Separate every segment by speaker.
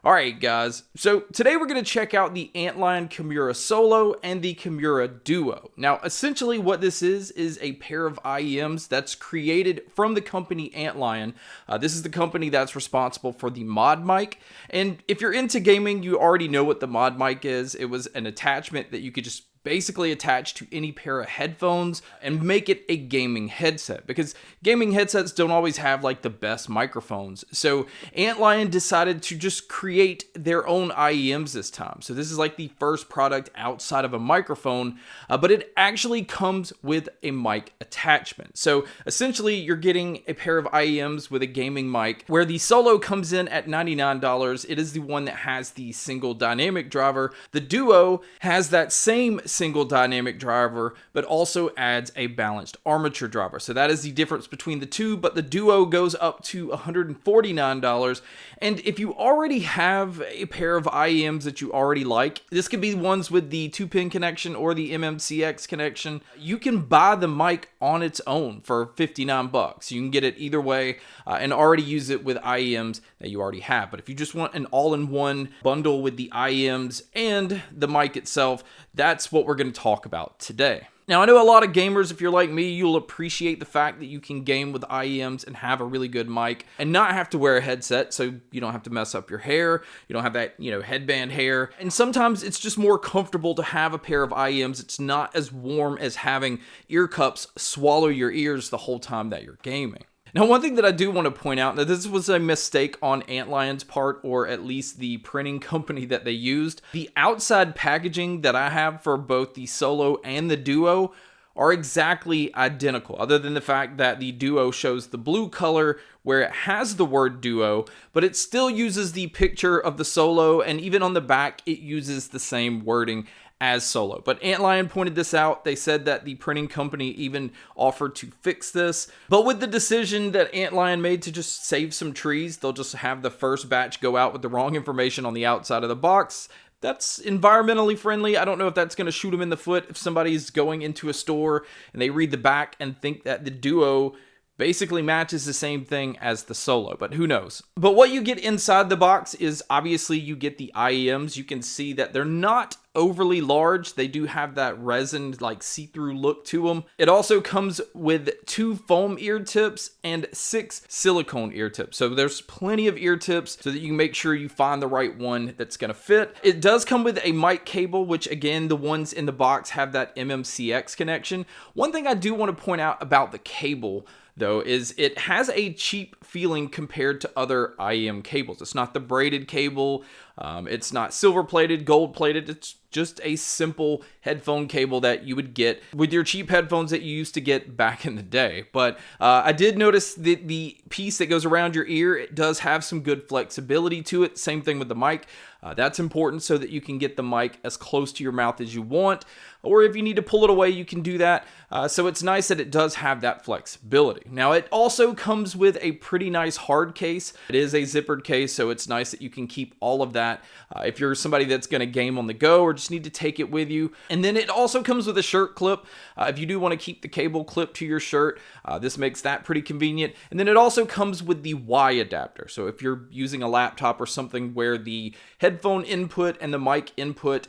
Speaker 1: Alright guys, so today we're going to check out the Antlion Kimura Solo and the Kimura Duo. Now essentially what this is a pair of IEMs that's created from the company Antlion. This is the company that's responsible for the mod mic, and if you're into gaming you already know what the mod mic is. It was an attachment that you could just basically attach to any pair of headphones and make it a gaming headset, because gaming headsets don't always have like the best microphones. So Antlion decided to just create their own IEMs this time. So this is like the first product outside of a microphone, but it actually comes with a mic attachment. So essentially you're getting a pair of IEMs with a gaming mic, where the Solo comes in at $99. It is the one that has the single dynamic driver. The Duo has that same single dynamic driver, but also adds a balanced armature driver. So that is the difference between the two, but the Duo goes up to $149. And if you already have a pair of IEMs that you already like, this could be ones with the 2-pin connection or the MMCX connection, you can buy the mic on its own for $59. You can get it either way and already use it with IEMs that you already have. But if you just want an all-in-one bundle with the IEMs and the mic itself, that's what we're going to talk about today. Now, I know a lot of gamers, if you're like me, you'll appreciate the fact that you can game with IEMs and have a really good mic and not have to wear a headset, so you don't have to mess up your hair, you don't have that, headband hair. And sometimes it's just more comfortable to have a pair of IEMs. It's not as warm as having ear cups swallow your ears the whole time that you're gaming. Now, one thing that I do want to point out, that this was a mistake on Antlion's part, or at least the printing company that they used. The outside packaging that I have for both the Solo and the Duo are exactly identical, other than the fact that the Duo shows the blue color where it has the word Duo, but it still uses the picture of the Solo, and even on the back it uses the same wording as Solo. But Antlion pointed this out. They said that the printing company even offered to fix this. But with the decision that Antlion made to just save some trees, they'll just have the first batch go out with the wrong information on the outside of the box. That's environmentally friendly. I don't know if that's going to shoot them in the foot if somebody's going into a store and they read the back and think that the Duo basically matches the same thing as the Solo, but who knows. But what you get inside the box is obviously you get the IEMs. You can see that they're not overly large. They do have that resin like see-through look to them. It also comes with 2 foam ear tips and 6 silicone ear tips. So there's plenty of ear tips so that you can make sure you find the right one that's going to fit. It does come with a mic cable, which again, the ones in the box have that MMCX connection. One thing I do want to point out about the cable though is it has a cheap feeling compared to other IEM cables. It's not the braided cable, it's not silver plated, gold plated. It's just a simple headphone cable that you would get with your cheap headphones that you used to get back in the day. But I did notice that the piece that goes around your ear, it does have some good flexibility to it. Same thing with the mic. That's important so that you can get the mic as close to your mouth as you want, or if you need to pull it away, you can do that. So it's nice that it does have that flexibility. Now, it also comes with a pretty nice hard case. It is a zippered case, so it's nice that you can keep all of that if you're somebody that's going to game on the go or just need to take it with you. And then it also comes with a shirt clip. If you do want to keep the cable clipped to your shirt, this makes that pretty convenient. And then it also comes with the Y adapter. So if you're using a laptop or something where the headphone input and the mic input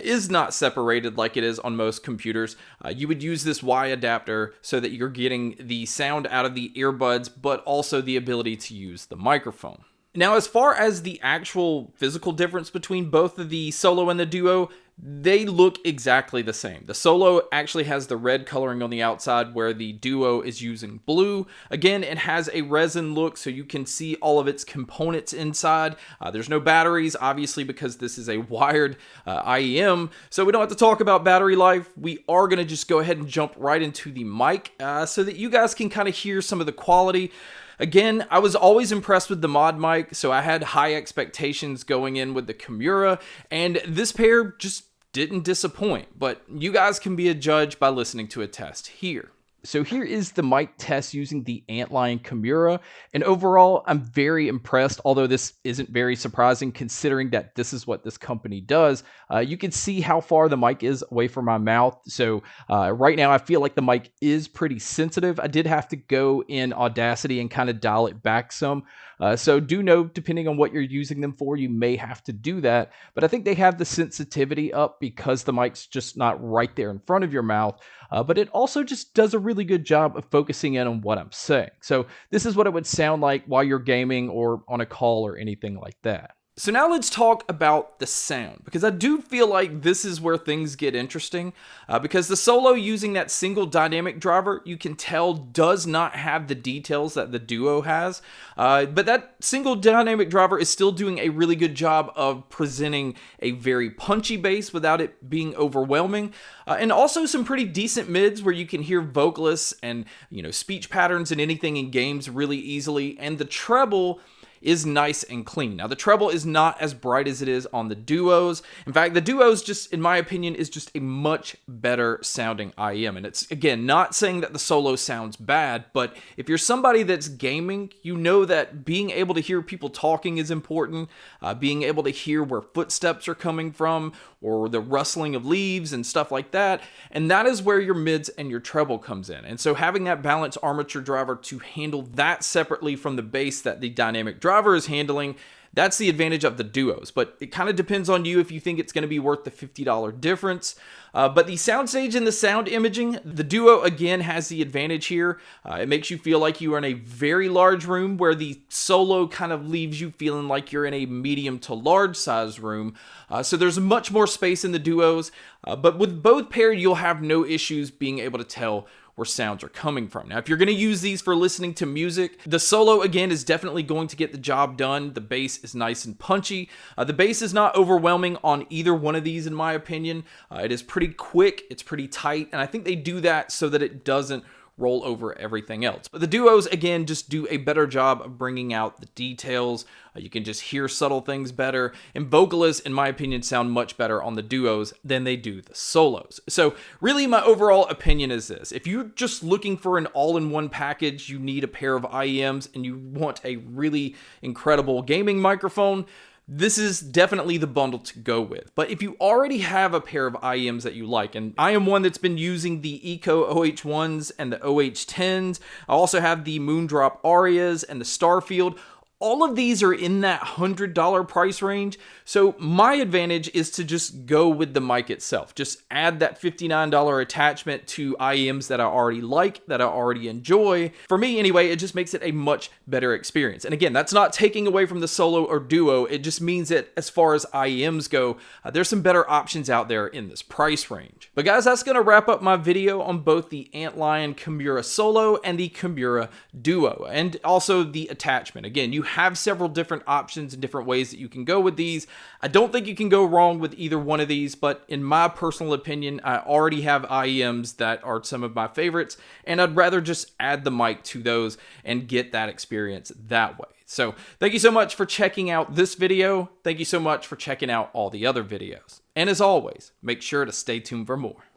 Speaker 1: is not separated like it is on most computers, you would use this Y adapter so that you're getting the sound out of the earbuds, but also the ability to use the microphone. Now, as far as the actual physical difference between both of the Solo and the Duo, they look exactly the same. The Solo actually has the red coloring on the outside, where the Duo is using blue. Again, it has a resin look, so you can see all of its components inside. There's no batteries, obviously, because this is a wired IEM, so we don't have to talk about battery life. We are going to just go ahead and jump right into the mic so that you guys can kind of hear some of the quality. Again, I was always impressed with the mod mic, so I had high expectations going in with the Kimura, and this pair just didn't disappoint. But you guys can be a judge by listening to a test here. So here is the mic test using the Antlion Kimura, and overall, I'm very impressed, although this isn't very surprising considering that this is what this company does. You can see how far the mic is away from my mouth, so right now I feel like the mic is pretty sensitive. I did have to go in Audacity and kind of dial it back some, so do know, depending on what you're using them for, you may have to do that, but I think they have the sensitivity up because the mic's just not right there in front of your mouth. But it also just does a really good job of focusing in on what I'm saying. So this is what it would sound like while you're gaming or on a call or anything like that. So now let's talk about the sound, because I do feel like this is where things get interesting, because the Solo using that single dynamic driver, you can tell does not have the details that the Duo has, but that single dynamic driver is still doing a really good job of presenting a very punchy bass without it being overwhelming, and also some pretty decent mids where you can hear vocalists and speech patterns and anything in games really easily, and the treble is nice and clean. Now, the treble is not as bright as it is on the Duos. In fact, the Duos, just in my opinion, is just a much better sounding IEM. And it's, again, not saying that the Solo sounds bad, but if you're somebody that's gaming, you know that being able to hear people talking is important, being able to hear where footsteps are coming from, or the rustling of leaves and stuff like that, and that is where your mids and your treble comes in. And so having that balanced armature driver to handle that separately from the bass that the dynamic driver is handling, that's the advantage of the Duos, but it kind of depends on you if you think it's going to be worth the $50 difference. But the soundstage and the sound imaging, the Duo again has the advantage here. It makes you feel like you are in a very large room, where the Solo kind of leaves you feeling like you're in a medium to large size room. So there's much more space in the Duos, but with both paired, you'll have no issues being able to tell where sounds are coming from. Now, if you're going to use these for listening to music, the Solo, again, is definitely going to get the job done. The bass is nice and punchy. The bass is not overwhelming on either one of these, in my opinion. It is pretty quick, it's pretty tight, and I think they do that so that it doesn't roll over everything else. But the Duos, again, just do a better job of bringing out the details. You can just hear subtle things better, and vocalists, in my opinion, sound much better on the Duos than they do the Solos. So really, my overall opinion is this: if you're just looking for an all-in-one package, you need a pair of IEMs, and you want a really incredible gaming microphone, this is definitely the bundle to go with. But if you already have a pair of IEMs that you like, and I am one that's been using the Eco OH1s and the OH10s, I also have the Moondrop Arias and the Starfield. All of these are in that $100 price range, so my advantage is to just go with the mic itself. Just add that $59 attachment to IEMs that I already like, that I already enjoy. For me, anyway, it just makes it a much better experience. And again, that's not taking away from the Solo or Duo. It just means that as far as IEMs go, there's some better options out there in this price range. But guys, that's going to wrap up my video on both the Antlion Kimura Solo and the Kimura Duo, and also the attachment. Again, you have several different options and different ways that you can go with these. I don't think you can go wrong with either one of these, but in my personal opinion, I already have IEMs that are some of my favorites, and I'd rather just add the mic to those and get that experience that way. So thank you so much for checking out this video. Thank you so much for checking out all the other videos. And as always, make sure to stay tuned for more.